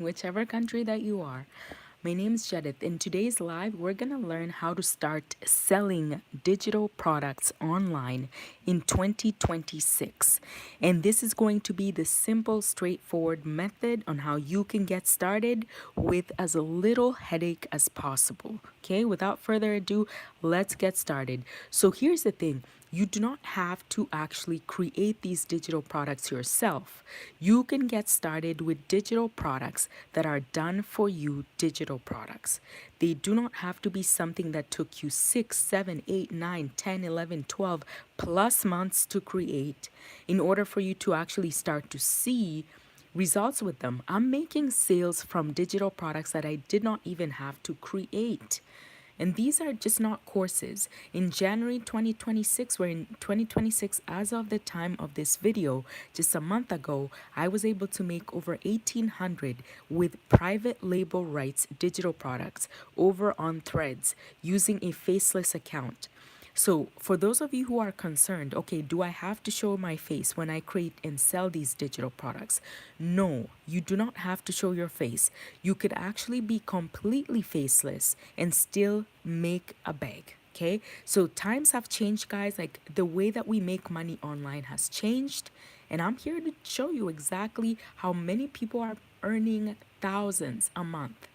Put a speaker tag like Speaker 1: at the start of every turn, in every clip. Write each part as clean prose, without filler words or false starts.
Speaker 1: whichever country that you are. My name is Jedith. In today's live, we're going to learn how to start selling digital products online in 2026. And this is going to be the simple, straightforward method on how you can get started with as little headache as possible. Okay, without further ado, let's get started. So here's the thing. You do not have to actually create these digital products yourself. You can get started with digital products that are done for you digital products. They do not have to be something that took you 6, 7, 8, 9, 10, 11, 12 plus months to create in order for you to actually start to see results with them. I'm making sales from digital products that I did not even have to create. And these are just not courses. In January 2026, we're in 2026 as of the time of this video, just a month ago, I was able to make over 1,800 with private label rights digital products over on Threads using a faceless account. So, for those of you who are concerned, okay, do I have to show my face when I create and sell these digital products? No, you do not have to show your face. You could actually be completely faceless and still make a bag. Okay, so times have changed, guys. Like the way that we make money online has changed, and I'm here to show you exactly how many people are earning thousands a month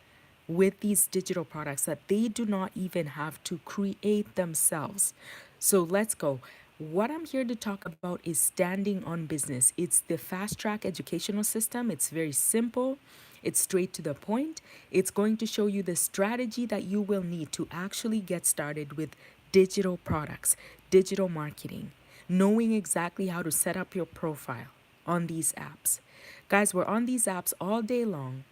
Speaker 1: with these digital products that they do not even have to create themselves. So let's go. What I'm here to talk about is standing on business. It's the fast track educational system. It's very simple. It's straight to the point. It's going to show you the strategy that you will need to actually get started with digital products, digital marketing, knowing exactly how to set up your profile on these apps. Guys, we're on these apps all day long.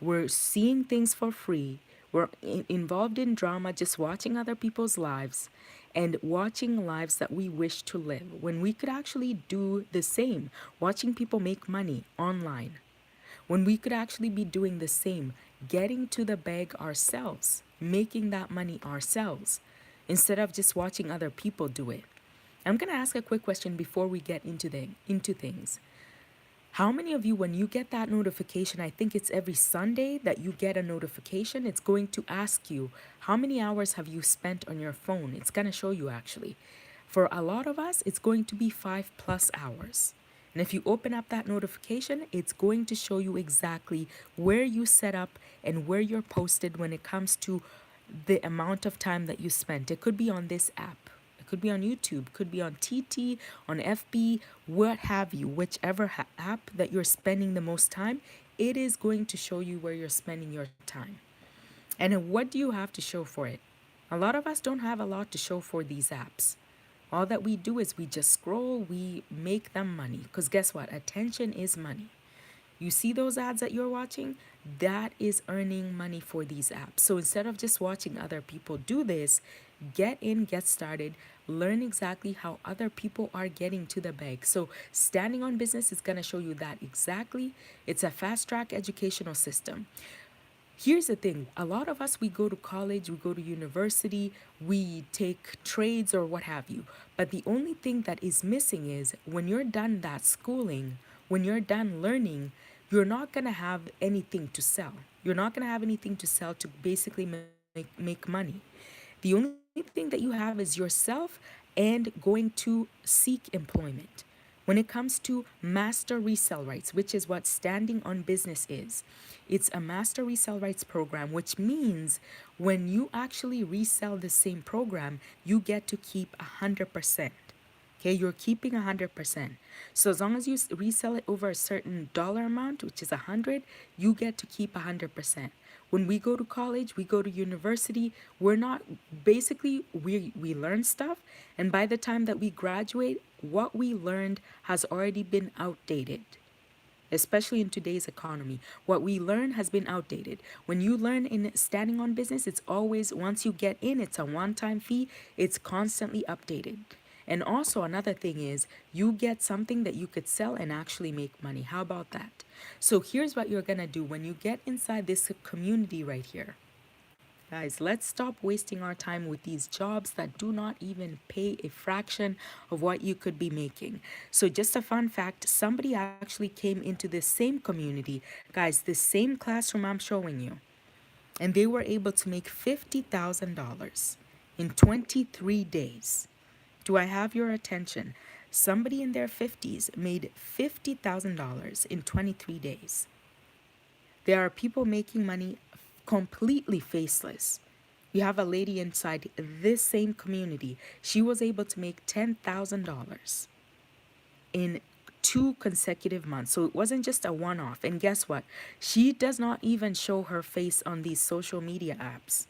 Speaker 1: We're seeing things for free. We're involved in drama, just watching other people's lives and watching lives that we wish to live when we could actually do the same, watching people make money online. When we could actually be doing the same, getting to the bag ourselves, making that money ourselves, instead of just watching other people do it. I'm going to ask a quick question before we get into things. How many of you, when you get that notification, I think it's every Sunday that you get a notification, it's going to ask you, how many hours have you spent on your phone? It's going to show you actually. For a lot of us, it's going to be 5+ hours. And if you open up that notification, it's going to show you exactly where you set up and where you're posted when it comes to the amount of time that you spent. It could be on this app. It could be on YouTube, could be on TT, on FB, what have you, whichever app that you're spending the most time, it is going to show you where you're spending your time. And what do you have to show for it? A lot of us don't have a lot to show for these apps. All that we do is we just scroll, we make them money. Because guess what? Attention is money. You see those ads that you're watching? That is earning money for these apps. So instead of just watching other people do this, get in, get started, learn exactly how other people are getting to the bag. So standing on business is going to show you that exactly. It's a fast track educational system. Here's the thing, a lot of us, we go to college, we go to university, we take trades or what have you. But the only thing that is missing is when you're done that schooling, when you're done learning, you're not going to have anything to sell. You're not going to have anything to sell to basically make money. The only thing that you have is yourself and going to seek employment. When it comes to master resale rights, which is what standing on business is, it's a master resale rights program, which means when you actually resell the same program, you get to keep 100%. Okay, you're keeping 100%. So as long as you resell it over a certain dollar amount, which is 100, you get to keep 100%. When we go to college, we go to university, we're not, basically we learn stuff, and by the time that we graduate, what we learned has already been outdated. Especially in today's economy, what we learn has been outdated. When you learn in standing on business, it's always, once you get in, it's a one-time fee, it's constantly updated. And also another thing is you get something that you could sell and actually make money. How about that? So here's what you're gonna do when you get inside this community right here. Guys, let's stop wasting our time with these jobs that do not even pay a fraction of what you could be making. So, just a fun fact, somebody actually came into this same community, guys, this same classroom I'm showing you, and they were able to make $50,000 in 23 days. Do I have your attention? Somebody in their 50s made $50,000 in 23 days. There are people making money completely faceless. You have a lady inside this same community. She was able to make $10,000 in 2 consecutive months. So it wasn't just a one off. And guess what? She does not even show her face on these social media apps.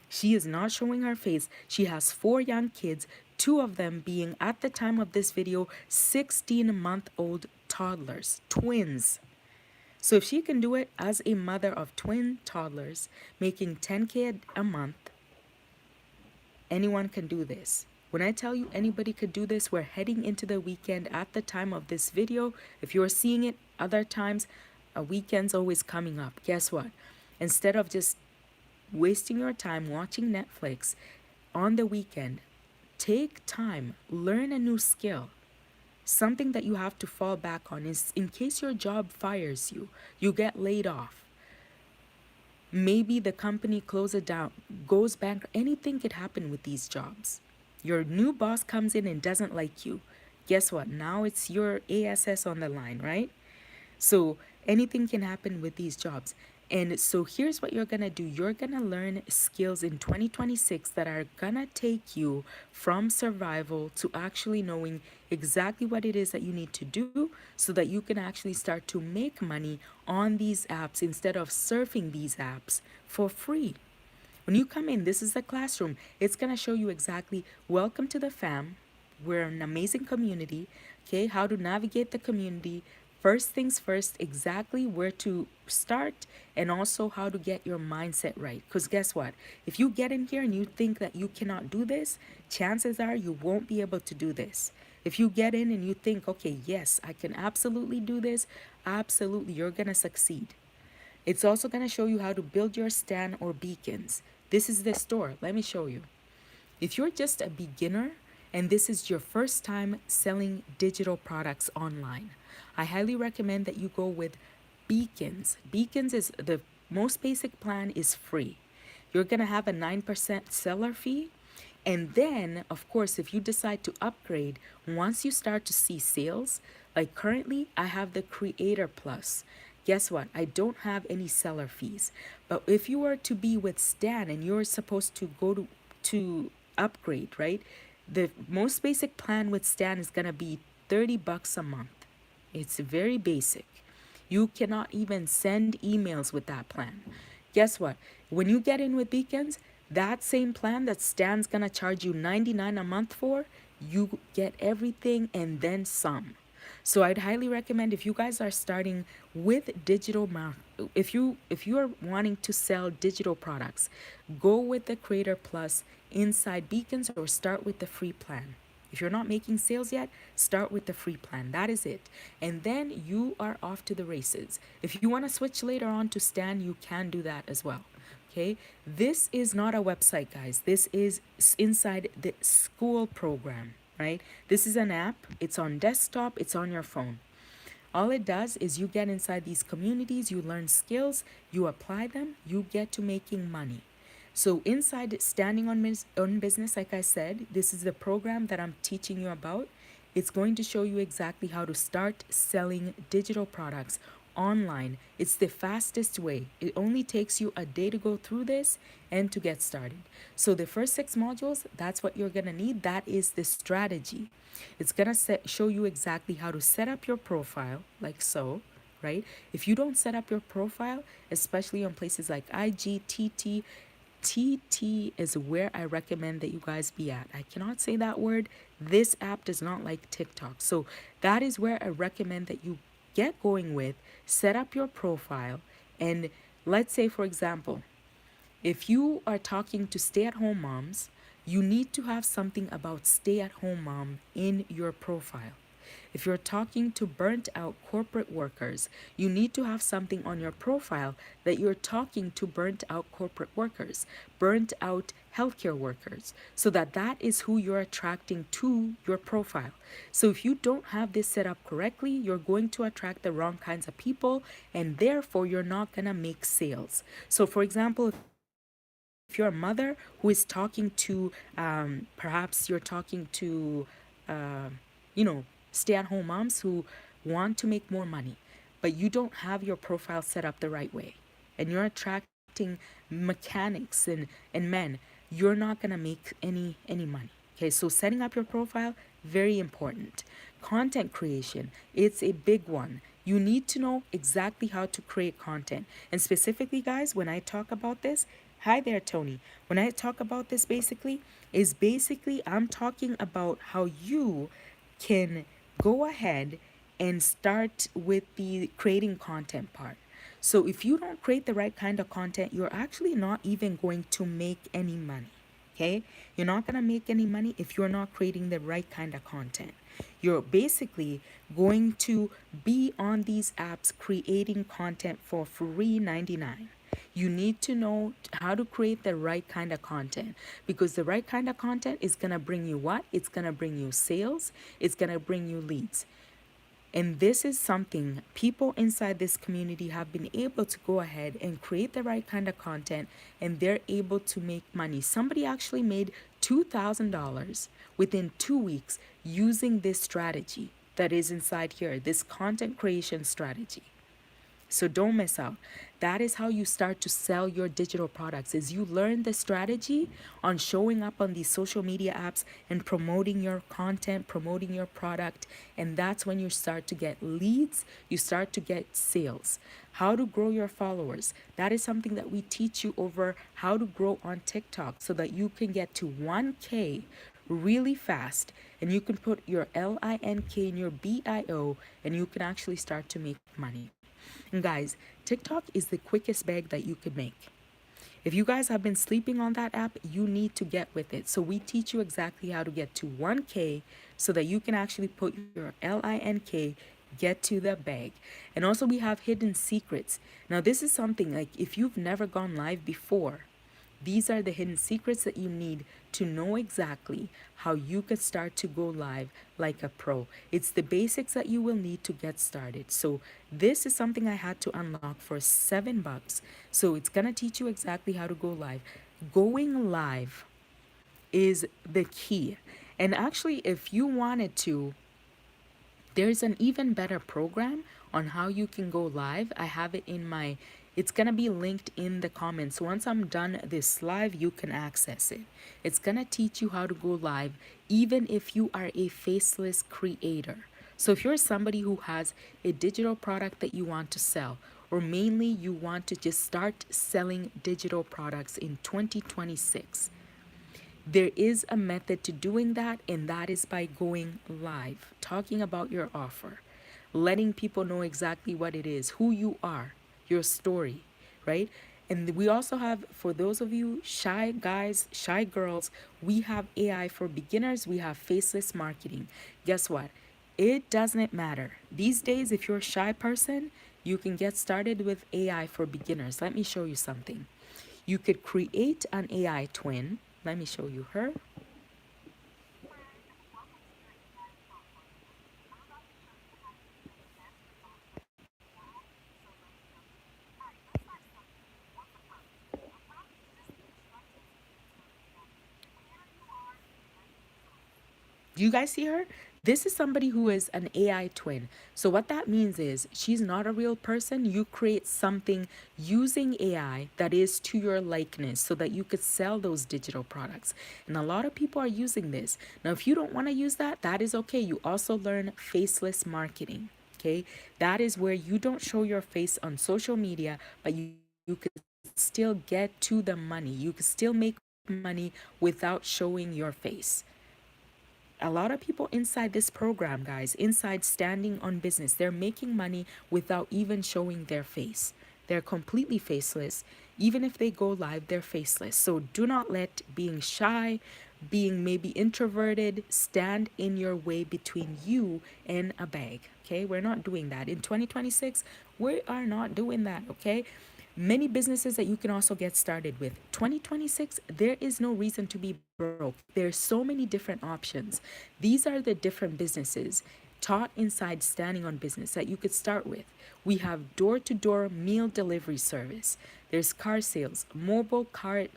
Speaker 1: She is not showing her face. She has 4 young kids, 2 of them being, at the time of this video, 16-month-old toddlers, twins. So if she can do it as a mother of twin toddlers, making 10K a month, anyone can do this. When I tell you anybody could do this, we're heading into the weekend at the time of this video. If you're seeing it other times, a weekend's always coming up. Guess what? Instead of just wasting your time watching Netflix on the weekend, take time, learn a new skill. Something that you have to fall back on is in case your job fires you, you get laid off. Maybe the company closes down, goes bankrupt. Anything could happen with these jobs. Your new boss comes in and doesn't like you. Guess what? Now it's your ASS on the line, right? So anything can happen with these jobs. And so here's what you're going to do. You're going to learn skills in 2026 that are going to take you from survival to actually knowing exactly what it is that you need to do so that you can actually start to make money on these apps instead of surfing these apps for free. When you come in, this is the classroom. It's going to show you exactly, welcome to the fam. We're an amazing community. Okay, how to navigate the community. First things first, exactly where to start and also how to get your mindset right. Because guess what? If you get in here and you think that you cannot do this, chances are you won't be able to do this. If you get in and you think, okay, yes, I can absolutely do this, absolutely, you're going to succeed. It's also going to show you how to build your stand or beacons. This is the store. Let me show you. If you're just a beginner and this is your first time selling digital products online, I highly recommend that you go with Beacons. Beacons is the most basic plan, is free. You're going to have a 9% seller fee. And then, of course, if you decide to upgrade, once you start to see sales, like currently I have the Creator Plus. Guess what? I don't have any seller fees. But if you were to be with Stan and you're supposed to go to upgrade, right? The most basic plan with Stan is going to be $30 a month. It's very basic. You cannot even send emails with that plan. Guess what? When you get in with Beacons, that same plan that Stan's gonna charge you $99 a month for, you get everything and then some. So I'd highly recommend, if you guys are starting with digital if you are wanting to sell digital products, go with the Creator Plus inside Beacons or start with the free plan. If you're not making sales yet, start with the free plan. That is it. And then you are off to the races. If you want to switch later on to Stan, you can do that as well. Okay, this is not a website, guys. This is inside the school program, right? This is an app. It's on desktop. It's on your phone. All it does is you get inside these communities, you learn skills, you apply them, you get to making money. So inside Standing on Business, like I said, this is the program that I'm teaching you about. It's going to show you exactly how to start selling digital products online. It's the fastest way. It only takes you a day to go through this and to get started. So the first 6 modules, that's what you're going to need. That is the strategy. It's going to show you exactly how to set up your profile, like so, right? If you don't set up your profile, especially on places like IG, TT is where I recommend that you guys be at. I cannot say that word. This app does not like TikTok. So that is where I recommend that you get going with, set up your profile. And let's say, for example, if you are talking to stay-at-home moms, you need to have something about stay-at-home mom in your profile. If you're talking to burnt out corporate workers, you need to have something on your profile that you're talking to burnt out corporate workers, burnt out healthcare workers, so that that is who you're attracting to your profile. So if you don't have this set up correctly, you're going to attract the wrong kinds of people, and therefore you're not going to make sales. So for example, if you're a mother who is talking to, perhaps you're talking to, uh, you know, stay at home moms who want to make more money, but you don't have your profile set up the right way, and you're attracting mechanics and men, you're not going to make any money. Okay, so setting up your profile, very important. Content creation, it's a big one. You need to know exactly how to create content. And specifically, guys, when I talk about this, hi there, Tony. When I talk about this, basically I'm talking about how you can go ahead and start with the creating content part. So if you don't create the right kind of content, you're actually not even going to make any money. Okay? You're not going to make any money if you're not creating the right kind of content. You're basically going to be on these apps creating content for free 99. You need to know how to create the right kind of content, because the right kind of content is going to bring you what? It's going to bring you sales, it's going to bring you leads. And this is something people inside this community have been able to go ahead and create the right kind of content, and they're able to make money. Somebody actually made $2,000 within 2 weeks using this strategy that is inside here, this content creation strategy. So don't miss out. That is how you start to sell your digital products, is you learn the strategy on showing up on these social media apps and promoting your content, promoting your product, and that's when you start to get leads, you start to get sales. How to grow your followers. That is something that we teach you over how to grow on TikTok so that you can get to 1K really fast, and you can put your LINK in your BIO, and you can actually start to make money. And guys, TikTok is the quickest bag that you could make. If you guys have been sleeping on that app, you need to get with it. So we teach you exactly how to get to 1K so that you can actually put your LINK, get to the bag. And also we have hidden secrets. Now this is something like if you've never gone live before, these are the hidden secrets that you need to know exactly how you can start to go live like a pro. It's the basics that you will need to get started. So this is something I had to unlock for $7. So it's gonna teach you exactly how to go live. Going live is the key. And actually, if you wanted to, there's an even better program on how you can go live. I have it in my, it's going to be linked in the comments. Once I'm done this live, you can access it. It's going to teach you how to go live even if you are a faceless creator. So if you're somebody who has a digital product that you want to sell, or mainly you want to just start selling digital products in 2026, there is a method to doing that, and that is by going live, talking about your offer, letting people know exactly what it is, who you are, your story, right? And we also have, for those of you shy guys, shy girls, we have AI for beginners, we have faceless marketing. Guess what? It doesn't matter. These days, if you're a shy person, you can get started with AI for beginners. Let me show you something. You could create an AI twin. Let me show you her. Do you guys see her? This is somebody who is an AI twin. So what that means is she's not a real person. You create something using AI that is to your likeness so that you could sell those digital products. And a lot of people are using this. Now, if you don't want to use that, that is okay. You also learn faceless marketing. Okay, that is where you don't show your face on social media, but you could still get to the money. You could still make money without showing your face. A lot of people inside this program, guys, inside Standing on Business, they're making money without even showing their face. They're completely faceless. Even if they go live, they're faceless. So do not let being shy, being maybe introverted stand in your way between you and a bag. Okay, we're not doing that. In 2026, we are not doing that. Okay, many businesses that you can also get started with. 2026, there is no reason to be broke. There's so many different options. These are the different businesses taught inside Standing on Business that you could start with. We have door to door meal delivery service. There's car sales, mobile car,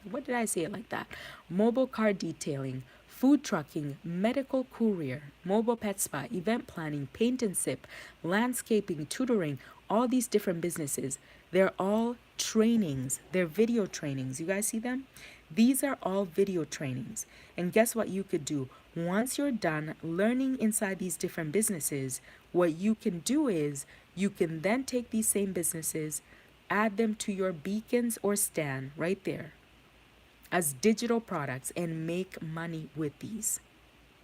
Speaker 1: what did I say it like that? Mobile car detailing, food trucking, medical courier, mobile pet spa, event planning, paint and sip, landscaping, tutoring, all these different businesses. They're all trainings. They're video trainings. You guys see them? These are all video trainings. And guess what you could do? Once you're done learning inside these different businesses, what you can do is you can then take these same businesses, add them to your beacons or stand right there as digital products and make money with these.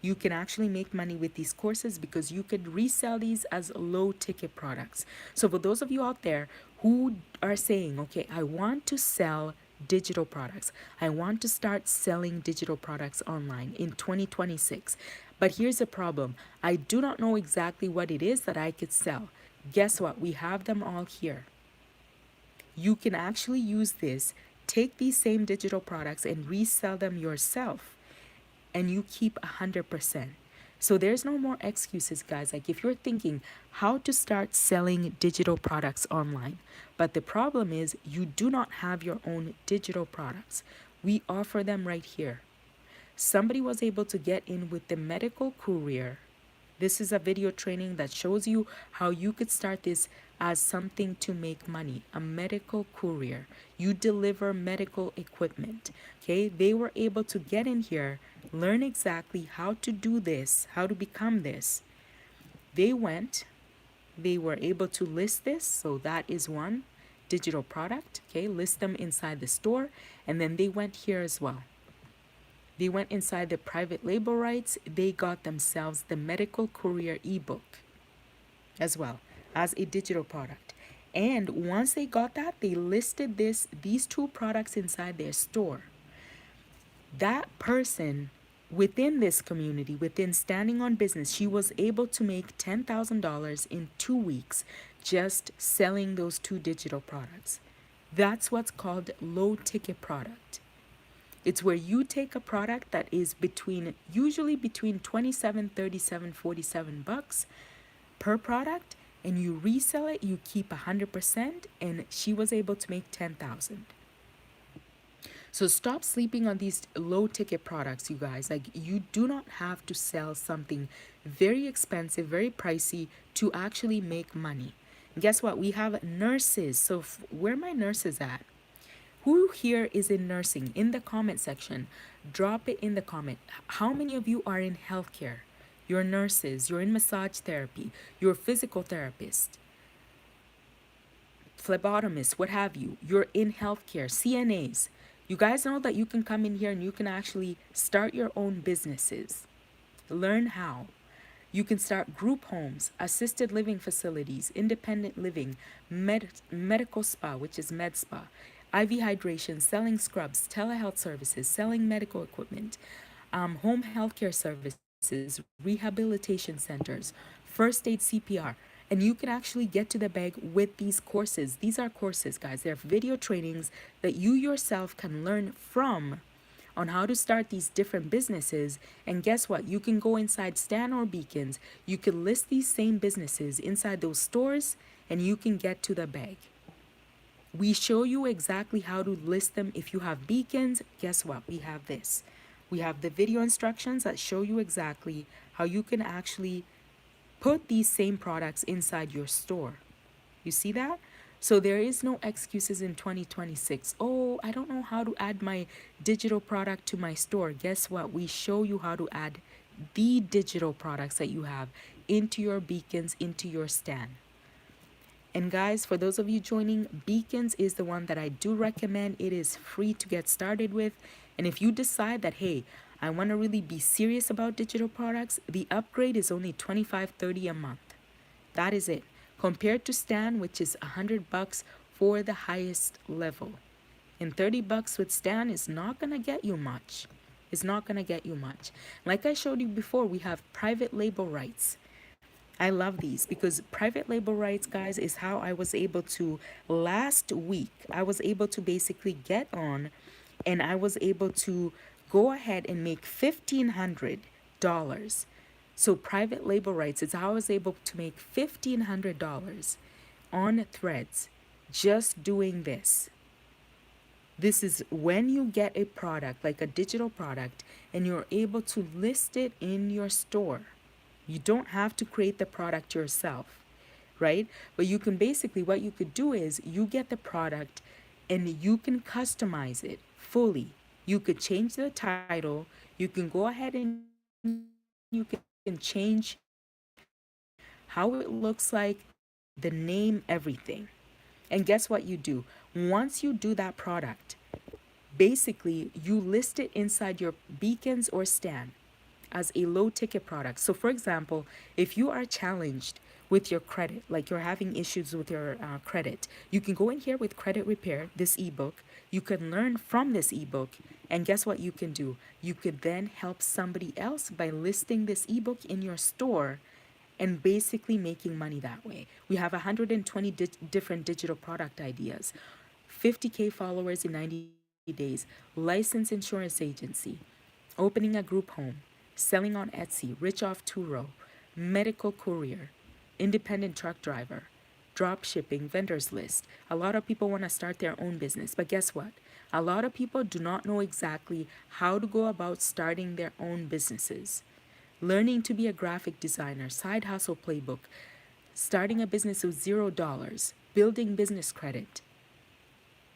Speaker 1: You can actually make money with these courses because you could resell these as low ticket products. So for those of you out there who are saying, okay, I want to sell digital products. I want to start selling digital products online in 2026. But here's the problem. I do not know exactly what it is that I could sell. Guess what? We have them all here. You can actually use this, take these same digital products and resell them yourself, and you keep 100%. So there's no more excuses, guys. Like if you're thinking how to start selling digital products online, but the problem is you do not have your own digital products. We offer them right here. Somebody was able to get in with the medical courier. This is a video training that shows you how you could start this as something to make money. A medical courier. You deliver medical equipment. Okay, they were able to get in here, learn exactly how to do this, how to become this. They were able to list this. So that is one digital product. Okay, list them inside the store. And then they went here as well. They went inside the private label rights. They got themselves the medical courier ebook as well as a digital product. And once they got that, they listed these two products inside their store. That person within this community, within Standing on Business, she was able to make $10,000 in 2 weeks just selling those two digital products. That's what's called low ticket product. It's where you take a product that is usually between 27, 37, 47 bucks per product, and you resell it, you keep 100%, and she was able to make 10,000. So stop sleeping on these low ticket products, you guys. Like you do not have to sell something very expensive, very pricey to actually make money. And guess what? We have nurses. So where are my nurses at? Who here is in nursing? In the comment section, drop it in the comment. How many of you are in healthcare? You're nurses, you're in massage therapy, you're a physical therapist, phlebotomist, what have you. You're in healthcare, CNAs. You guys know that you can come in here and you can actually start your own businesses. Learn how. You can start group homes, assisted living facilities, independent living, medical spa, which is med spa, IV hydration, selling scrubs, telehealth services, selling medical equipment, home healthcare services, rehabilitation centers, first aid CPR. And you can actually get to the bag with these courses. These are courses, guys. They're video trainings that you yourself can learn from on how to start these different businesses. And guess what? You can go inside Stand or Beacons. You can list these same businesses inside those stores and you can get to the bag. We show you exactly how to list them. If you have beacons, guess what? We have this. We have the video instructions that show you exactly how you can actually put these same products inside your store. You see that? So there is no excuses in 2026. Oh, I don't know how to add my digital product to my store. Guess what? We show you how to add the digital products that you have into your beacons, into your stand. And guys, for those of you joining, Beacons is the one that I do recommend. It is free to get started with. And if you decide that, hey, I want to really be serious about digital products, the upgrade is only $25.30 a month. That is it. Compared to Stan, which is $100 for the highest level. And $30 with Stan is not going to get you much. It's not going to get you much. Like I showed you before, we have private label rights. I love these because private label rights, guys, is how I was able to last week. I was able to basically get on and I was able to go ahead and make $1,500. So, private label rights is how I was able to make $1,500 on threads just doing this. This is when you get a product, like a digital product, and you're able to list it in your store. You don't have to create the product yourself, right? But you can basically, what you could do is you get the product and you can customize it fully. You could change the title. You can go ahead and you can change how it looks like, the name, everything. And guess what you do? Once you do that product, basically you list it inside your beacons or stand as a low ticket product. So, for example, if you are challenged with your credit, like you're having issues with your credit, you can go in here with Credit Repair, this ebook. You can learn from this ebook. And guess what you can do? You could then help somebody else by listing this ebook in your store and basically making money that way. We have 120 different digital product ideas, 50K followers in 90 days, licensed insurance agency, opening a group home, selling on Etsy, rich off Turo, medical courier, independent truck driver, drop shipping, vendors list. A lot of people want to start their own business, but guess what? A lot of people do not know exactly how to go about starting their own businesses. Learning to be a graphic designer, side hustle playbook, starting a business with $0, building business credit,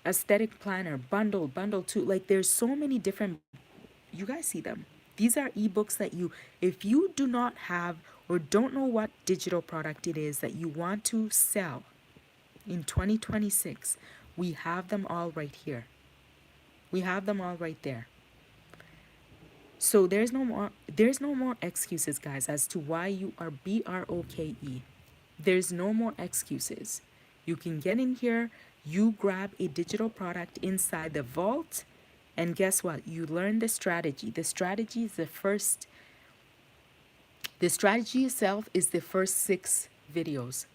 Speaker 1: aesthetic planner, bundle two. Like there's so many different, you guys see them. These are ebooks that you, if you do not have or don't know what digital product it is that you want to sell in 2026, we have them all right here. We have them all right there. So there's no more excuses, guys, as to why you are broke. There's no more excuses. You can get in here, you grab a digital product inside the vault, and guess what? You learn the strategy. The strategy is the strategy itself is the first 6 videos.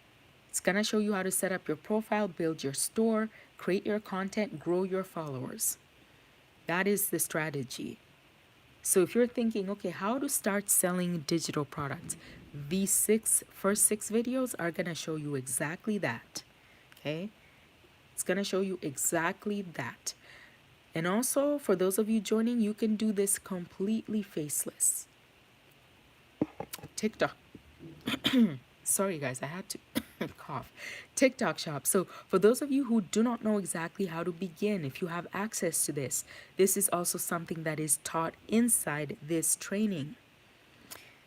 Speaker 1: It's gonna show you how to set up your profile, build your store, create your content, grow your followers. That is the strategy. So if you're thinking, okay, how to start selling digital products, these first six videos are going to show you exactly that. Okay? It's going to show you exactly that. And also, for those of you joining, you can do this completely faceless. TikTok. Sorry, guys, I had to cough. TikTok shop. So, for those of you who do not know exactly how to begin, if you have access to this, this is also something that is taught inside this training.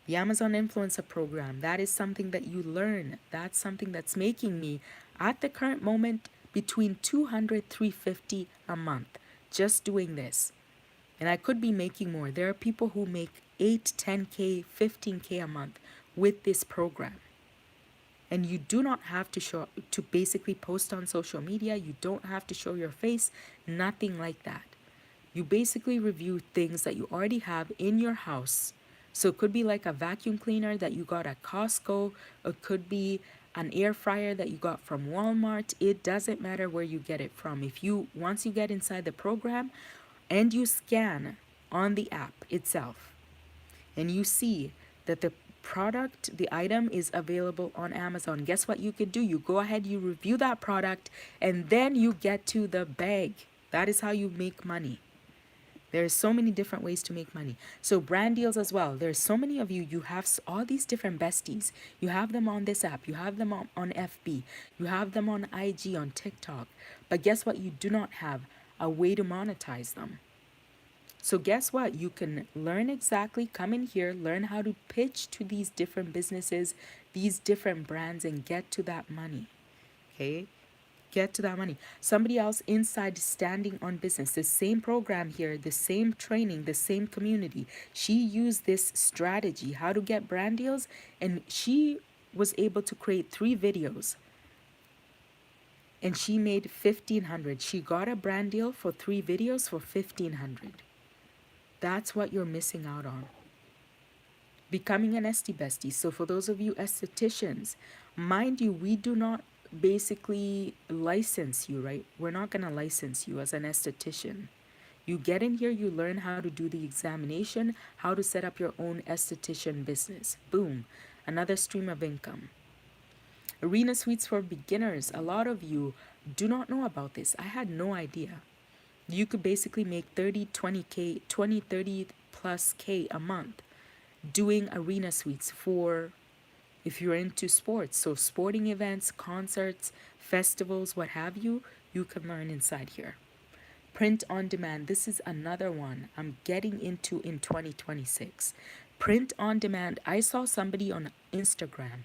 Speaker 1: The Amazon Influencer Program, that is something that you learn. That's something that's making me, at the current moment, between 200, 350 a month just doing this. And I could be making more. There are people who make 8, 10K, 15K a month with this program. And you do not have to basically post on social media. You don't have to show your face, nothing like that. You basically review things that you already have in your house. So it could be like a vacuum cleaner that you got at Costco. It could be an air fryer that you got from Walmart. It doesn't matter where you get it from. Once you get inside the program and you scan on the app itself and you see that the product, the item is available on Amazon, guess what you could do? You go ahead, you review that product, and then you get to the bag. That is how you make money. There's so many different ways to make money. So brand deals as well. There's so many of you. You have all these different besties. You have them on this app. You have them on FB. You have them on IG, on TikTok. But guess what? You do not have a way to monetize them. So guess what? You can learn exactly, come in here, learn how to pitch to these different businesses, these different brands, and get to that money. Okay? Get to that money. Somebody else inside Standing on Business, the same program here, the same training, the same community. She used this strategy, how to get brand deals, and she was able to create 3 videos. And she made $1,500. She got a brand deal for 3 videos for $1,500. That's what you're missing out on. Becoming an esty bestie. So for those of you estheticians, mind you, we do not basically license you, right? We're not going to license you as an esthetician. You get in here, you learn how to do the examination, how to set up your own esthetician business. Boom, another stream of income. Arena suites for beginners. A lot of you do not know about this. I had no idea. You could basically make 30, 20K, 20, 30 plus K a month doing arena suites for if you're into sports. So sporting events, concerts, festivals, what have you, you can learn inside here. Print on demand. This is another one I'm getting into in 2026. Print on demand. I saw somebody on Instagram.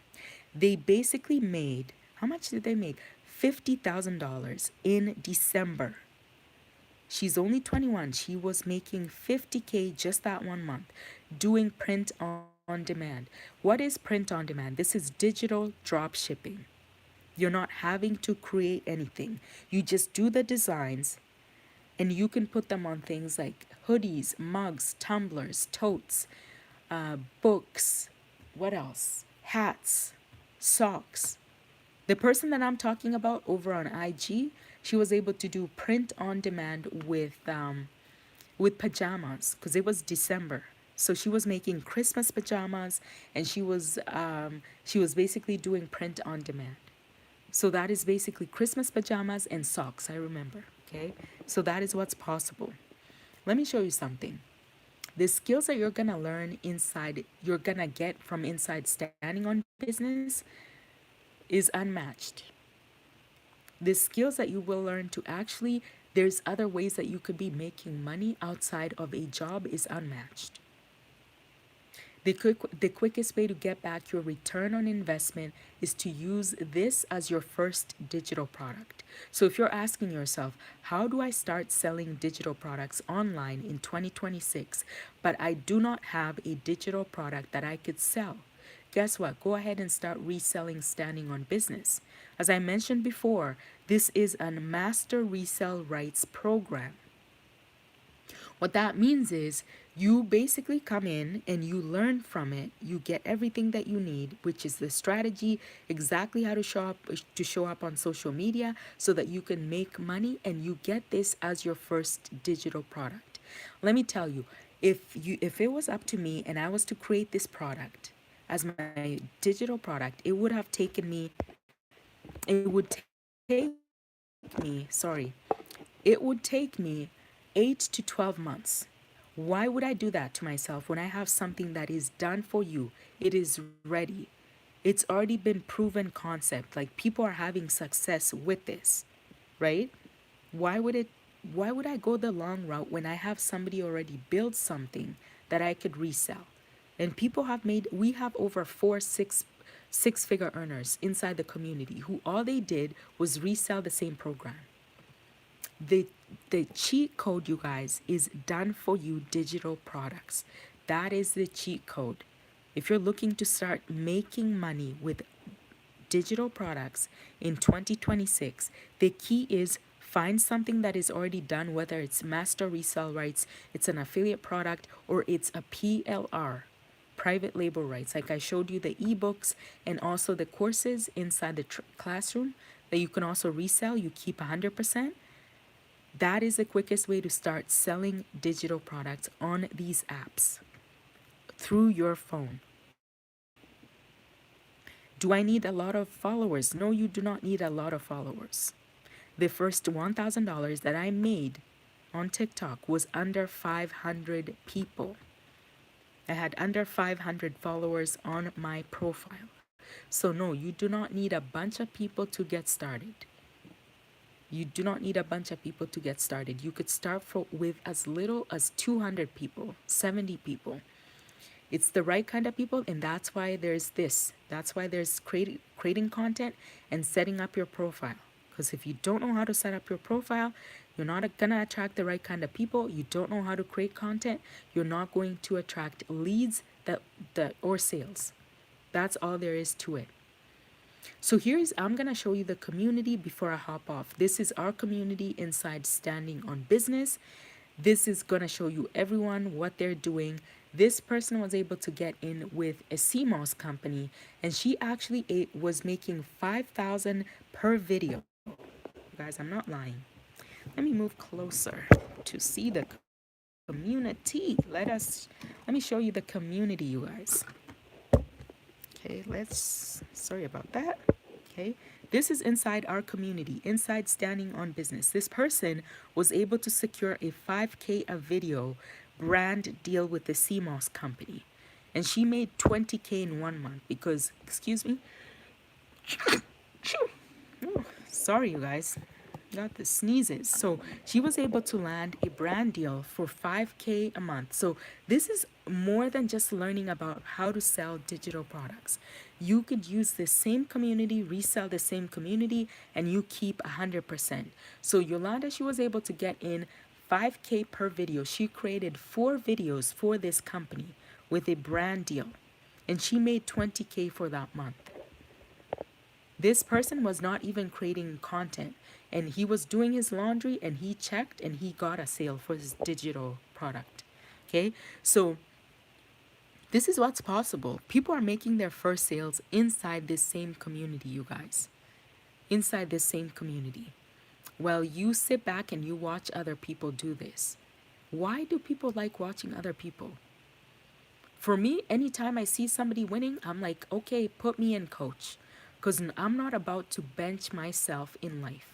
Speaker 1: They basically made, how much did they make? $50,000 in December. She's only 21. She was making 50K just that 1 month doing print on demand. What is print on demand? This is digital drop shipping. You're not having to create anything. You just do the designs and you can put them on things like hoodies, mugs, tumblers, totes, books, what else? Hats, socks. The person that I'm talking about over on IG, she was able to do print on demand with pajamas because it was December. So she was making Christmas pajamas and she was basically doing print on demand. So that is basically Christmas pajamas and socks, I remember. Okay, so that is what's possible. Let me show you something. The skills that you're gonna learn inside, you're gonna get from inside standing on business is unmatched. The skills that you will learn to actually, there's other ways that you could be making money outside of a job is unmatched. The quickest way to get back your return on investment is to use this as your first digital product. So if you're asking yourself, how do I start selling digital products online in 2026, but I do not have a digital product that I could sell? Guess what? Go ahead and start reselling standing on business. As I mentioned before, this is a master resell rights program. What that means is you basically come in and you learn from it. You get everything that you need, which is the strategy, exactly how to show up on social media so that you can make money, and you get this as your first digital product. Let me tell you, if it was up to me and I was to create this product as my digital product, it would have taken me it would take it would take me 8 to 12 months. Why would I do that to myself when I have something that is done for you? It is ready. It's already been proven concept. Like people are having success with this, right? Why would it why would I go the long route when I have somebody already build something that I could resell? And people have made, we have over six figure earners inside the community who all they did was resell the same program. The cheat code, you guys, is done for you digital products. That is the cheat code. If you're looking to start making money with digital products in 2026, the key is find something that is already done, whether it's master resale rights, it's an affiliate product, or it's a PLR, private label rights. Like I showed you the ebooks and also the courses inside the classroom that you can also resell. You keep 100%. That is the quickest way to start selling digital products on these apps through your phone. Do I need a lot of followers? No, you do not need a lot of followers. The first $1,000 that I made on TikTok was under 500 people. I had under 500 followers on my profile. So no, you do not need a bunch of people to get started. You do not need a bunch of people to get started. You could start with as little as 200 people, 70 people. It's the right kind of people, and that's why there's this. That's why there's creating content and setting up your profile. Because if you don't know how to set up your profile, you're not going to attract the right kind of people. You don't know how to create content, you're not going to attract leads or sales. That's all there is to it. So I'm going to show you the community before I hop off. This is our community inside Standing on Business. This is going to show you everyone what they're doing. This person was able to get in with a CMOS company, and she actually was making 5,000 per video. Guys, I'm not lying. Let me move closer to see the community. Let me show you the community, you guys. Okay, sorry about that. Okay, this is inside our community, inside Standing on Business. This person was able to secure a 5K a video brand deal with the CMOS company. And she made 20K in 1 month because, excuse me. Oh, sorry, you guys. Got the sneezes. So she was able to land a brand deal for 5K a month. So this is more than just learning about how to sell digital products. You could use the same community, resell the same community, and you keep 100%. So Yolanda, she was able to get in 5K per video. She created 4 videos for this company with a brand deal, and she made 20K for that month. This person was not even creating content, and he was doing his laundry, and he checked and he got a sale for his digital product. Okay, so this is what's possible. People are making their first sales inside this same community, you guys. Inside this same community. Well, you sit back and you watch other people do this. Why do people like watching other people? For me, anytime I see somebody winning, I'm like, okay, put me in, coach. Because I'm not about to bench myself in life.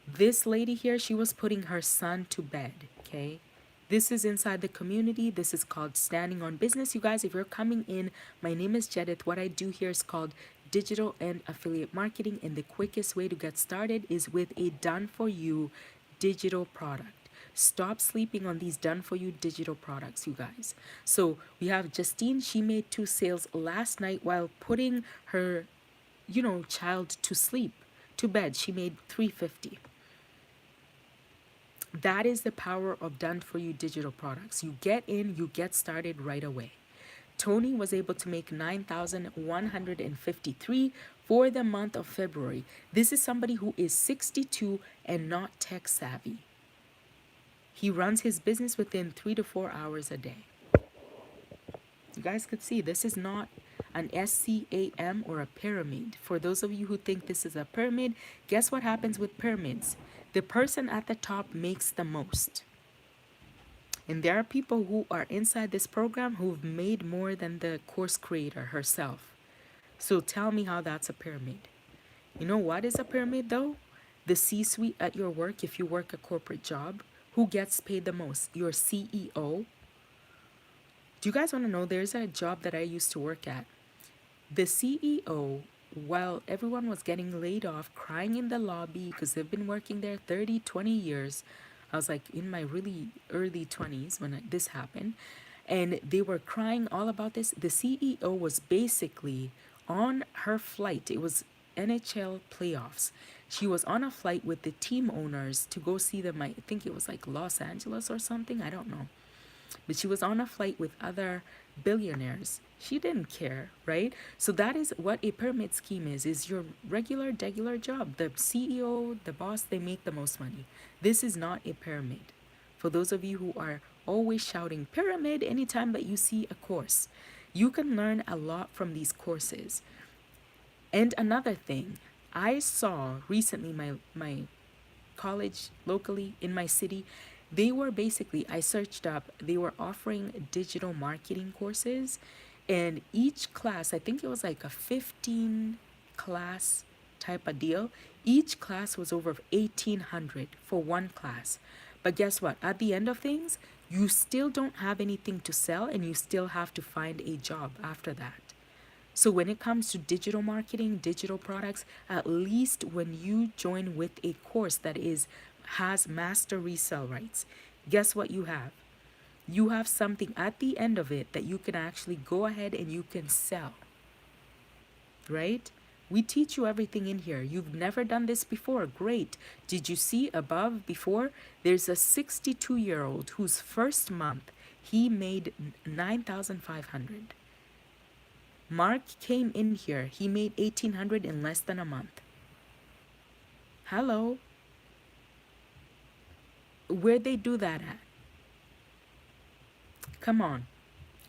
Speaker 1: This lady here, she was putting her son to bed, okay? This is inside the community. This is called Standing on Business. You guys, if you're coming in, my name is Jedith. What I do here is called digital and affiliate marketing. And the quickest way to get started is with a done-for-you digital product. Stop sleeping on these done-for-you digital products, you guys. So we have Justine. She made 2 sales last night while putting her child to sleep, to bed. She made $350. That is the power of done-for-you digital products. You get in, you get started right away. Tony was able to make $9,153 for the month of February. This is somebody who is 62 and not tech savvy. He runs his business within 3 to 4 hours a day. You guys could see this is not an SCAM or a pyramid. For those of you who think this is a pyramid, guess what happens with pyramids? The person at the top makes the most. And there are people who are inside this program who've made more than the course creator herself. So tell me how that's a pyramid. You know what is a pyramid though? The C-suite at your work, if you work a corporate job, who gets paid the most? Your CEO. Do you guys want to know, there's a job that I used to work at. The CEO, while everyone was getting laid off, crying in the lobby because they've been working there 30, 20 years. I was like in my really early 20s when this happened. And they were crying all about this. The CEO was basically on her flight. It was NHL playoffs. She was on a flight with the team owners to go see them. I think it was like Los Angeles or something. I don't know. But she was on a flight with other billionaires. She didn't care, right? So that is what a pyramid scheme is your regular, job. The CEO, the boss, they make the most money. This is not a pyramid. For those of you who are always shouting pyramid anytime that you see a course, you can learn a lot from these courses. And another thing, I saw recently my college locally in my city, they were basically, I searched up, they were offering digital marketing courses, and each class, I think it was like a 15 class type of deal. Each class was over 1,800 for one class. But guess what? At the end of things, you still don't have anything to sell, and you still have to find a job after that. So when it comes to digital marketing, digital products, at least when you join with a course that has master resale rights, guess what you have? You have something at the end of it that you can actually go ahead and you can sell, right? We teach you everything in here. You've never done this before. Great. Did you see above before? There's a 62-year-old whose first month he made 9,500. Mark came in here. He made 1,800 in less than a month. Hello. Where they do that at? Come on.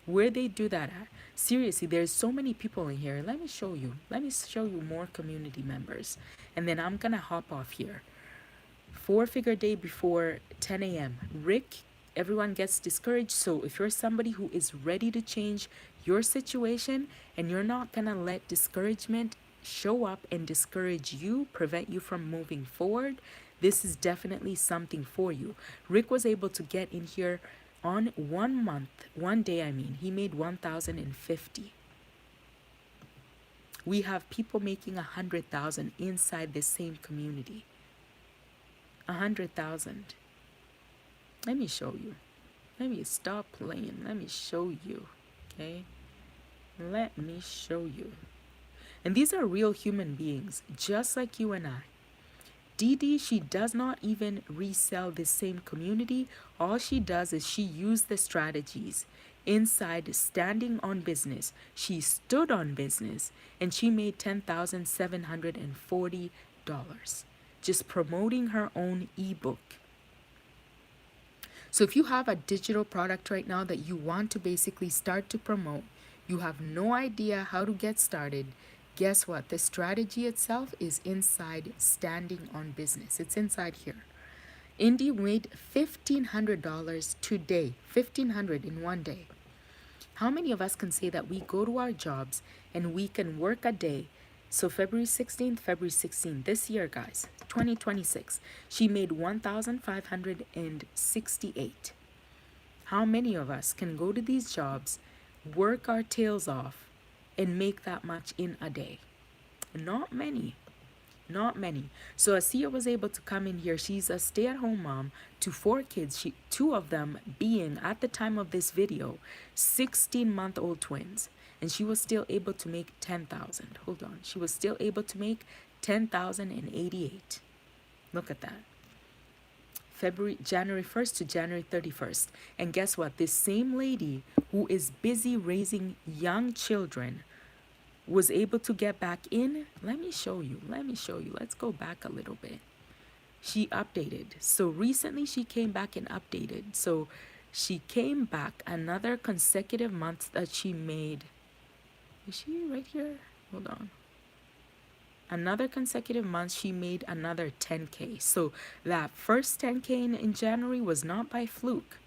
Speaker 1: Where they do that at? Seriously, there's so many people in here. Let me show you. Let me show you more community members. And then I'm going to hop off here. 4-figure day before 10 a.m. Rick, everyone gets discouraged. So if you're somebody who is ready to change your situation and you're not going to let discouragement show up and discourage you, prevent you from moving forward, this is definitely something for you. Rick was able to get in here on 1 month, 1 day, he made 1,050. We have people making 100,000 inside the same community. 100,000. Let me show you. Let me stop playing. Let me show you. Okay? Let me show you. And these are real human beings, just like you and I. Dee, she does not even resell the same community. All she does is she used the strategies inside standing on business. She stood on business and she made $10,740 just promoting her own ebook. So if you have a digital product right now that you want to basically start to promote, you have no idea how to get started, guess what? The strategy itself is inside standing on business. It's inside here. Indy made $1,500 today. $1,500 in 1 day. How many of us can say that we go to our jobs and we can work a day? So February 16th, this year, guys, 2026, she made $1,568. How many of us can go to these jobs, work our tails off, and make that much in a day? Not many. Not many. So Asiya was able to come in here. She's a stay-at-home mom to 4 kids. 2 of them being, at the time of this video, 16-month-old twins. And she was still able to make 10,000. Hold on. She was still able to make 10,088. Look at that. January 1st to January 31st. And guess what? This same lady who is busy raising young children was able to get back in. Let me show you. Let's go back a little bit. She updated. So recently she came back and updated. So she came back another consecutive month that she made. Is she right here? Hold on. Another consecutive month, she made another 10K. So that first 10K in January was not by fluke.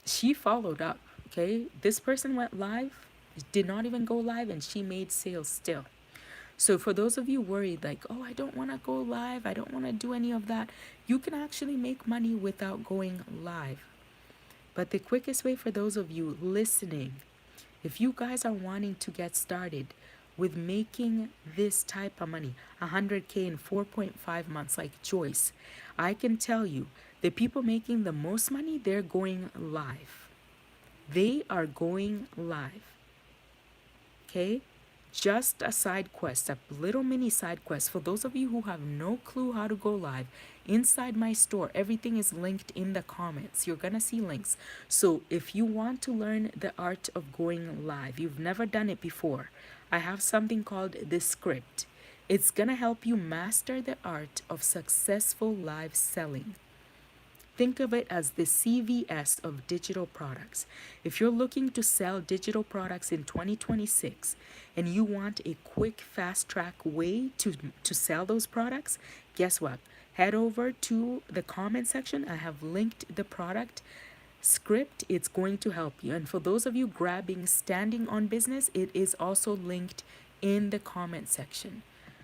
Speaker 1: She followed up, okay? This person went live, did not even go live, and she made sales still. So for those of you worried, like, oh, I don't want to go live, I don't want to do any of that, you can actually make money without going live. But the quickest way for those of you listening, if you guys are wanting to get started with making this type of money, 100K in 4.5 months like Joyce, I can tell you, the people making the most money, they're going live. They are going live. Okay? Just a side quest, a little mini side quest. For those of you who have no clue how to go live, inside my store, everything is linked in the comments. You're going to see links. So if you want to learn the art of going live, you've never done it before, I have something called the script. It's going to help you master the art of successful live selling. Think of it as the CVS of digital products. If you're looking to sell digital products in 2026 and you want a quick, fast track way to sell those products, guess what? Head over to the comment section. I have linked the product script. It's going to help you. And for those of you grabbing Standing on Business, it is also linked in the comment section.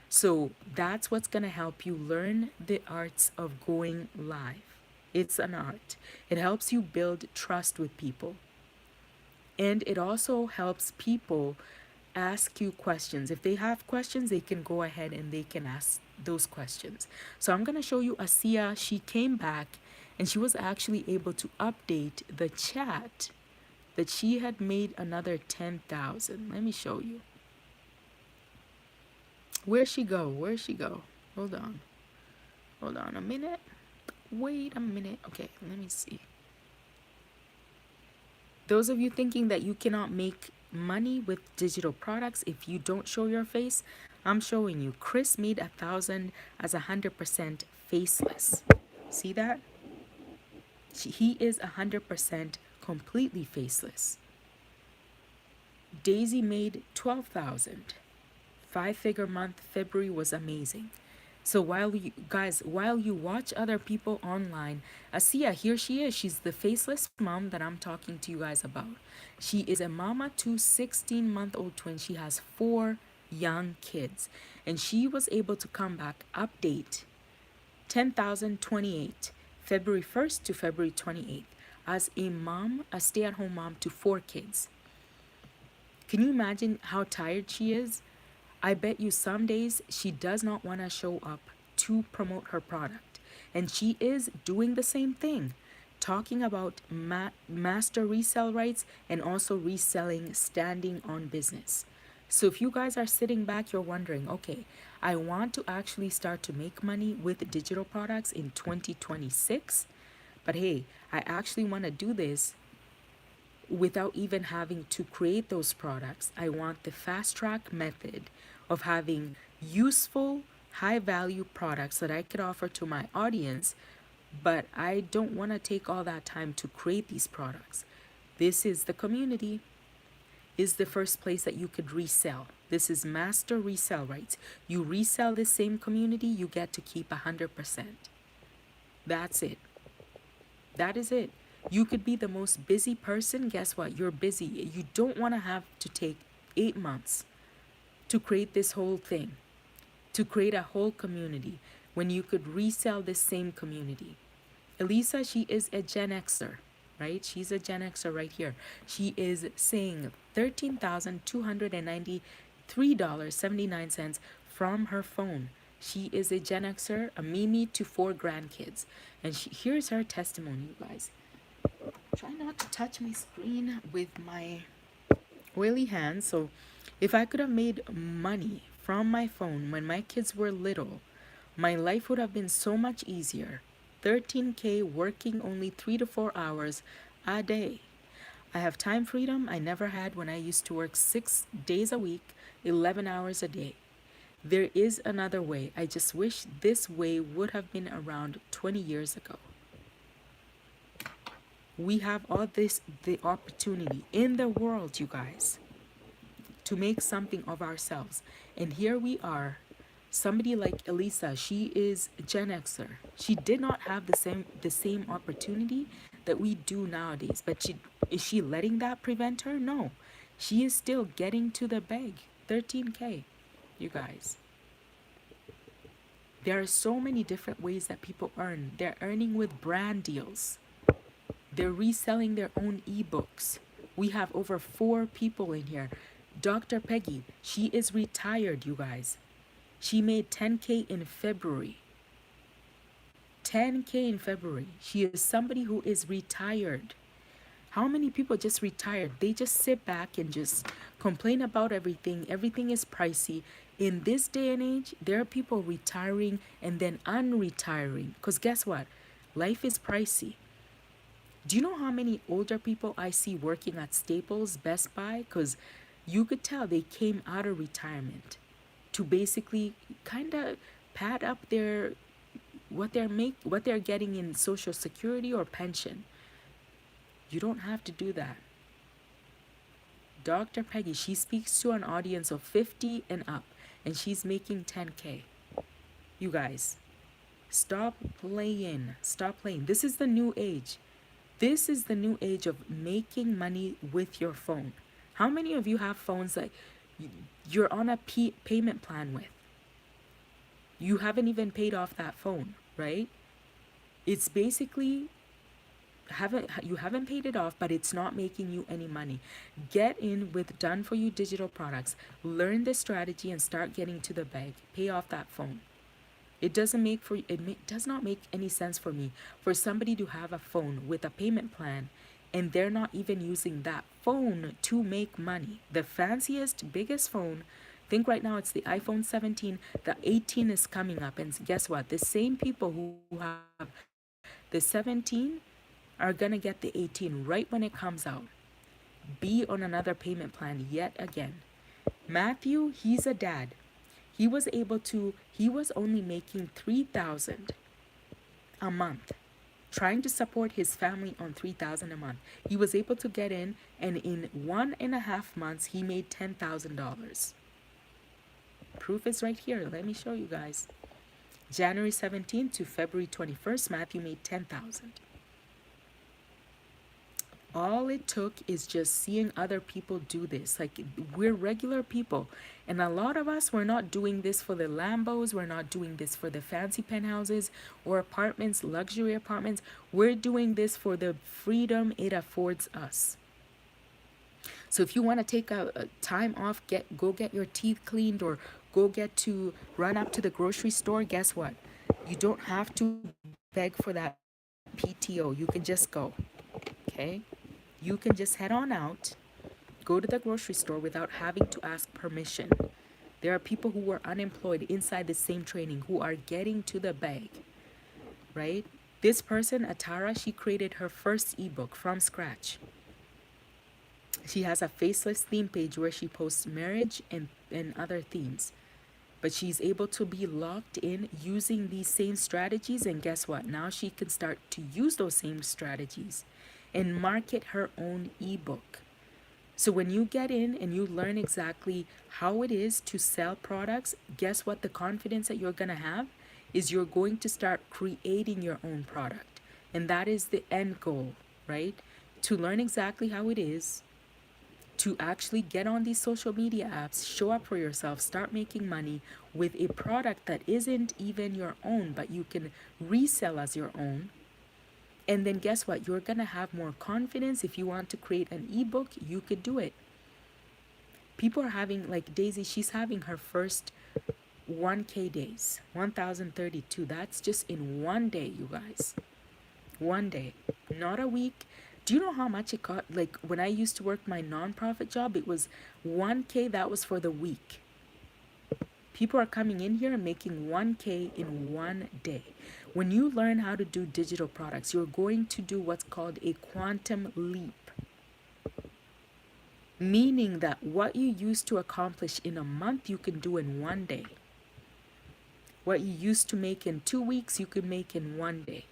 Speaker 1: So that's what's going to help you learn the arts of going live. It's an art. It helps you build trust with people. And it also helps people ask you questions. If they have questions, they can go ahead and they can ask those questions. So I'm going to show you Asiya. She came back and she was actually able to update the chat that she had made another 10,000. Let me show you. Where'd she go? Hold on a minute. Wait a minute. Okay, let me see. Those of you thinking that you cannot make money with digital products if you don't show your face, I'm showing you. Chris made 1,000 as 100% faceless. See that? He is 100% completely faceless. Daisy made 12,000. Five-figure month February was amazing. So while you guys, while you watch other people online, Asia, here she is. She's the faceless mom that I'm talking to you guys about. She is a mama to 16-month-old twin. She has four young kids. And she was able to come back, update 10,028, February 1st to February 28th, as a mom, a stay-at-home mom to four kids. Can you imagine how tired she is? I bet you some days she does not want to show up to promote her product. And she is doing the same thing, talking about master resale rights and also reselling standing on business. So if you guys are sitting back, you're wondering, okay, I want to actually start to make money with digital products in 2026. But hey, I actually want to do this without even having to create those products. I want the fast track method of having useful, high value products that I could offer to my audience, but I don't want to take all that time to create these products. This is the community, is the first place that you could resell. This is master resale rights. You resell the same community, you get to keep 100%. That's it. That is it. You could be the most busy person. Guess what? You're busy. You don't want to have to take 8 months to create this whole thing, to create a whole community when you could resell this same community. Elisa, she is a Gen Xer, right? She's a Gen Xer right here. She is saying $13,293.79 from her phone. She is a Gen Xer, a Mimi to four grandkids. And here's her testimony, you guys. Try not to touch my screen with my oily hands. So if I could have made money from my phone when my kids were little, my life would have been so much easier. 13K working only 3 to 4 hours a day. I have time freedom I never had when I used to work 6 days a week, 11 hours a day. There is another way. I just wish this way would have been around 20 years ago. We have all this, the opportunity in the world, you guys, to make something of ourselves. And here we are, somebody like Elisa, she is Gen Xer. She did not have the same opportunity that we do nowadays. But is she letting that prevent her? No. She is still getting to the bag. 13K, you guys. There are so many different ways that people earn. They're earning with brand deals. They're reselling their own ebooks. We have over 4 people in here. Dr. Peggy, she is retired, you guys. She made 10K in February. 10K in February. She is somebody who is retired. How many people just retired? They just sit back and just complain about everything. Everything is pricey. In this day and age, there are people retiring and then unretiring. Because guess what? Life is pricey. Do you know how many older people I see working at Staples, Best Buy? Because you could tell they came out of retirement to basically kind of pad up their what they're getting in Social Security or pension. You don't have to do that. Dr. Peggy, she speaks to an audience of 50 and up, and she's making 10K. You guys, stop playing. Stop playing. This is the new age. This is the new age of making money with your phone. How many of you have phones that you're on a payment plan with? You haven't even paid off that phone, right? It's basically you haven't paid it off, but it's not making you any money. Get in with Done For You digital products. Learn the strategy and start getting to the bag. Pay off that phone. It does not make any sense for me for somebody to have a phone with a payment plan and they're not even using that phone to make money. The fanciest, biggest phone, I think right now it's the iPhone 17, the 18 is coming up, and guess what? The same people who have the 17 are gonna get the 18 right when it comes out. Be on another payment plan yet again. Matthew, he's a dad. He was only making 3,000 a month, trying to support his family on 3,000 a month. He was able to get in, and in 1.5 months, he made $10,000. Proof is right here. Let me show you guys. January 17th to February 21st, Matthew made 10,000. All it took is just seeing other people do this. Like, we're regular people, and a lot of us, we're not doing this for the Lambos, we're not doing this for the fancy penthouses or apartments, luxury apartments. We're doing this for the freedom it affords us. So if you want to take a time off, go get your teeth cleaned, or run up to the grocery store, guess what? You don't have to beg for that PTO. You can just go. Okay? You can just head on out, go to the grocery store without having to ask permission. There are people who were unemployed inside the same training who are getting to the bag, right? This person, Atara, she created her first ebook from scratch. She has a faceless theme page where she posts marriage and other themes. But she's able to be locked in using these same strategies. And guess what? Now she can start to use those same strategies and market her own ebook. So when you get in and you learn exactly how it is to sell products, guess what? The confidence that you're going to have is you're going to start creating your own product. And that is the end goal, right? To learn exactly how it is to actually get on these social media apps, show up for yourself, start making money with a product that isn't even your own, but you can resell as your own. And then guess what? You're going to have more confidence. If you want to create an ebook, you could do it. People are having, like Daisy, she's having her first 1K days, 1,032. That's just in one day, you guys. One day, not a week. Do you know how much it got? Like when I used to work my nonprofit job, it was 1K. That was for the week. People are coming in here and making 1K in one day. When you learn how to do digital products, you're going to do what's called a quantum leap. Meaning that what you used to accomplish in a month, you can do in one day. What you used to make in 2 weeks, you can make in one day.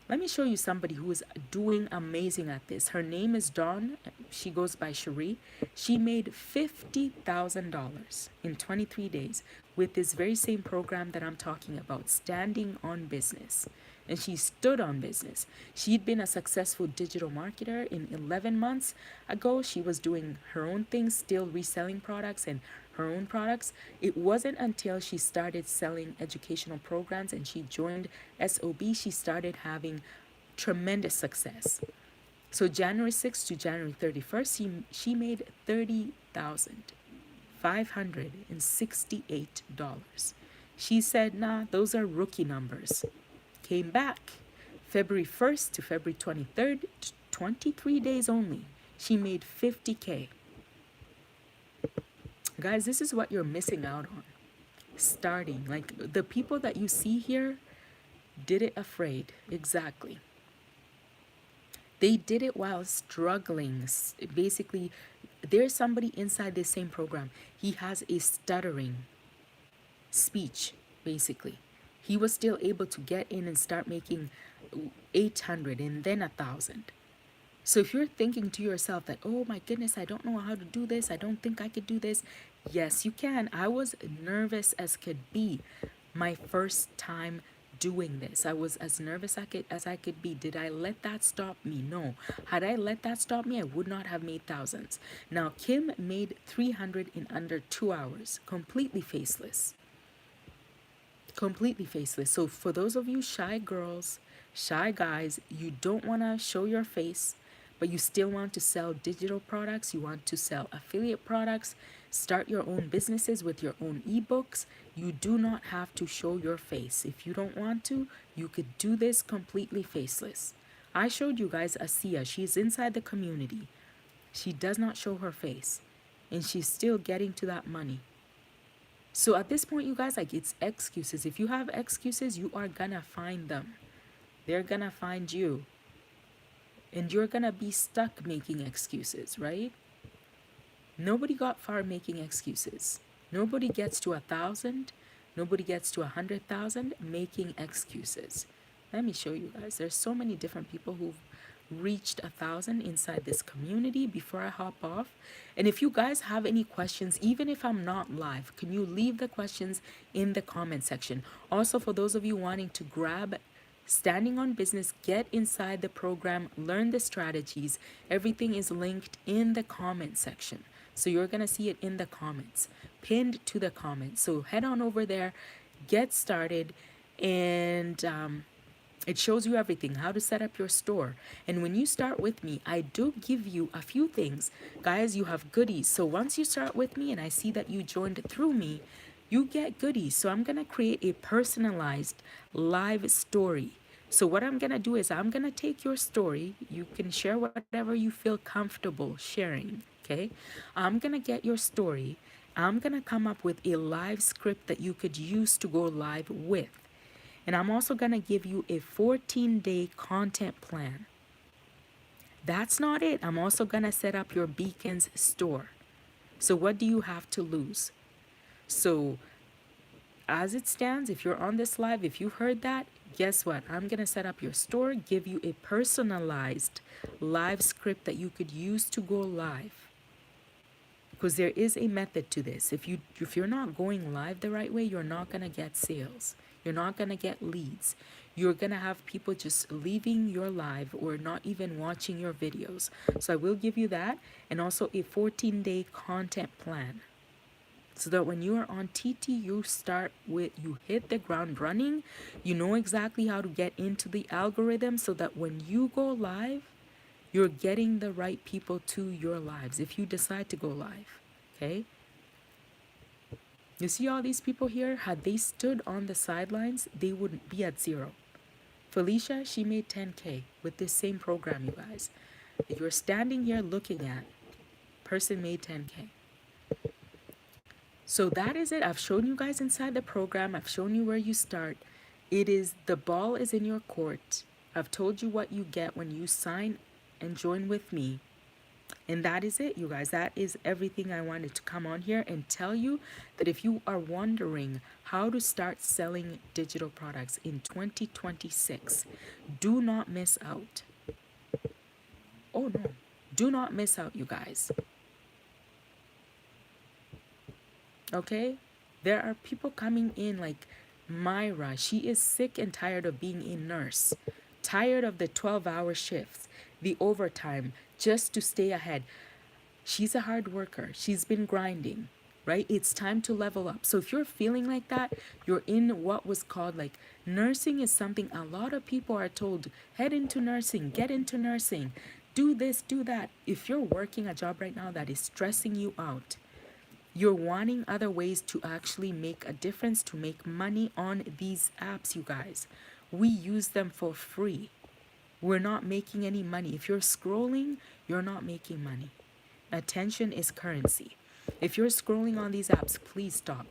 Speaker 1: Let me show you somebody who is doing amazing at this. Her name is Dawn. She goes by Cherie. She made $50,000 in 23 days with this very same program that I'm talking about, Standing on Business. And she stood on business. She'd been a successful digital marketer. In 11 months ago, she was doing her own things, still reselling products and her own products. It wasn't until she started selling educational programs and she joined SOB, she started having tremendous success. So January 6th to January 31st, she made $30,568. She said, nah, those are rookie numbers. Came back February 1st to February 23rd, 23 days only. She made 50K. Guys, this is what you're missing out on. Starting, like the people that you see here did it afraid. Exactly. They did it while struggling. Basically, there's somebody inside this same program. He has a stuttering speech, basically. He was still able to get in and start making 800 and then 1,000. So if you're thinking to yourself that, oh my goodness, I don't know how to do this, I don't think I could do this. Yes, you can. I was nervous as could be my first time doing this. I was as nervous as I could be. Did I let that stop me? No. Had I let that stop me, I would not have made thousands. Now, Kim made 300 in under 2 hours, completely faceless. Completely faceless. So for those of you shy girls, shy guys, you don't want to show your face, but you still want to sell digital products, you want to sell affiliate products, start your own businesses with your own ebooks, you do not have to show your face. If you don't want to, you could do this completely faceless. I showed you guys Asia. She's inside the community. She does not show her face, and she's still getting to that money. So at this point, you guys, like, it's excuses. If you have excuses, you are gonna find them. They're gonna find you. And you're gonna be stuck making excuses, right? Nobody got far making excuses. Nobody gets to 1,000. Nobody gets to 100,000 making excuses. Let me show you guys. There's so many different people who've reached 1,000 inside this community before I hop off. And if you guys have any questions, even if I'm not live, can you leave the questions in the comment section? Also, for those of you wanting to grab Standing on Business, get inside the program, learn the strategies. Everything is linked in the comment section. So you're going to see it in the comments, pinned to the comments. So head on over there, get started, and it shows you everything, how to set up your store. And when you start with me, I do give you a few things. Guys, you have goodies. So once you start with me and I see that you joined through me, you get goodies. So I'm going to create a personalized live story. So what I'm going to do is I'm going to take your story. You can share whatever you feel comfortable sharing, okay? I'm going to get your story. I'm going to come up with a live script that you could use to go live with. And I'm also going to give you a 14-day content plan. That's not it. I'm also going to set up your Beacons store. So what do you have to lose? So as it stands, if you're on this live, if you heard that, guess what? I'm going to set up your store, give you a personalized live script that you could use to go live. Because there is a method to this. If you're not going live the right way, you're not going to get sales. You're not going to get leads. You're going to have people just leaving your live or not even watching your videos. So I will give you that, and also a 14-day content plan. So that when you are on TT, you hit the ground running. You know exactly how to get into the algorithm so that when you go live, you're getting the right people to your lives if you decide to go live, okay? You see all these people here? Had they stood on the sidelines, they wouldn't be at zero. Felicia, she made 10K with this same program, you guys. If you're standing here looking at, person made 10K. So that is it. I've shown you guys inside the program. I've shown you where you start. The ball is in your court. I've told you what you get when you sign and join with me. And that is it, you guys. That is everything I wanted to come on here and tell you, that if you are wondering how to start selling digital products in 2026, do not miss out. Oh no, do not miss out, you guys. Okay? There are people coming in like Myra. She is sick and tired of being a nurse, tired of the 12-hour shifts, the overtime, just to stay ahead. She's a hard worker. She's been grinding, right? It's time to level up. So if you're feeling like that, you're in what was called like nursing is something a lot of people are told, head into nursing, get into nursing, do this, do that. If you're working a job right now that is stressing you out, you're wanting other ways to actually make a difference, to make money on these apps, you guys. We use them for free. We're not making any money. If you're scrolling, you're not making money. Attention is currency. If you're scrolling on these apps, please stop.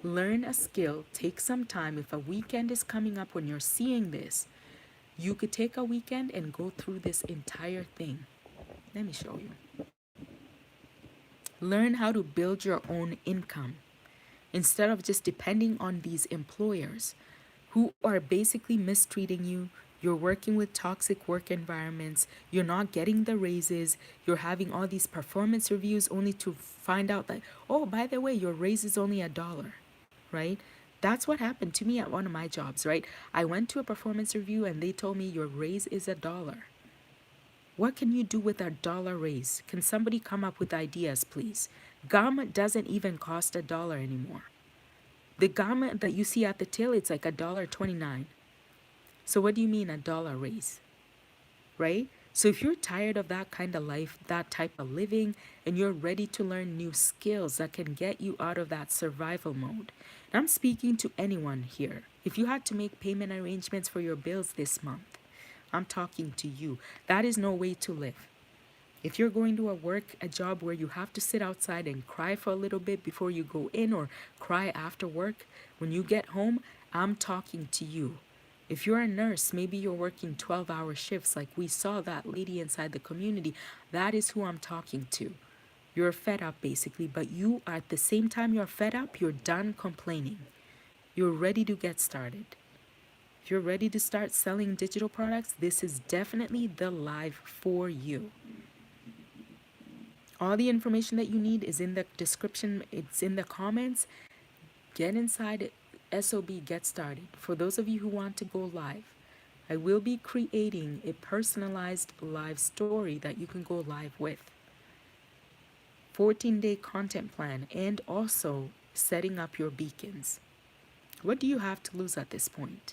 Speaker 1: Learn a skill. Take some time. If a weekend is coming up when you're seeing this, you could take a weekend and go through this entire thing. Let me show you. Learn how to build your own income instead of just depending on these employers who are basically mistreating you. You're working with toxic work environments. You're not getting the raises. You're having all these performance reviews only to find out that, oh, by the way, your raise is only $1, right? That's what happened to me at one of my jobs, right? I went to a performance review and they told me your raise is $1. What can you do with $1 raise? Can somebody come up with ideas, please? Gum doesn't even cost $1 anymore. The gum that you see at the till, it's like $1.29. So what do you mean $1 raise, right? So if you're tired of that kind of life, that type of living, and you're ready to learn new skills that can get you out of that survival mode, and I'm speaking to anyone here. If you had to make payment arrangements for your bills this month, I'm talking to you. That is no way to live. If you're going to a job where you have to sit outside and cry for a little bit before you go in, or cry after work, when you get home, I'm talking to you. If you're a nurse, maybe you're working 12-hour shifts like we saw that lady inside the community. That is who I'm talking to. You're fed up basically, but you, at the same time you're fed up, you're done complaining. You're ready to get started. If you're ready to start selling digital products, this is definitely the live for you. All the information that you need is in the description, it's in the comments. Get inside SOB Get Started. For those of you who want to go live, I will be creating a personalized live story that you can go live with. 14-day content plan, and also setting up your beacons. What do you have to lose at this point?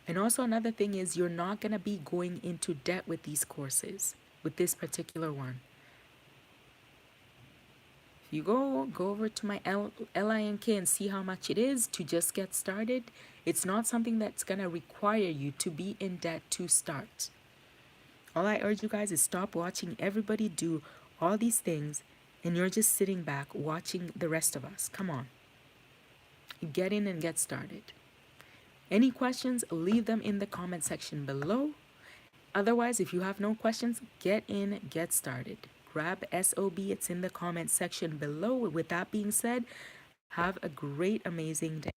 Speaker 1: And also another thing is you're not going to be going into debt with these courses, with this particular one. If you go over to my LINK and see how much it is to just get started, it's not something that's going to require you to be in debt to start. All I urge you guys is stop watching everybody do all these things and you're just sitting back watching the rest of us. Come on. Get in and get started. Any questions, leave them in the comment section below. Otherwise, if you have no questions, get in, get started. Grab SOB, it's in the comment section below. With that being said, have a great, amazing day.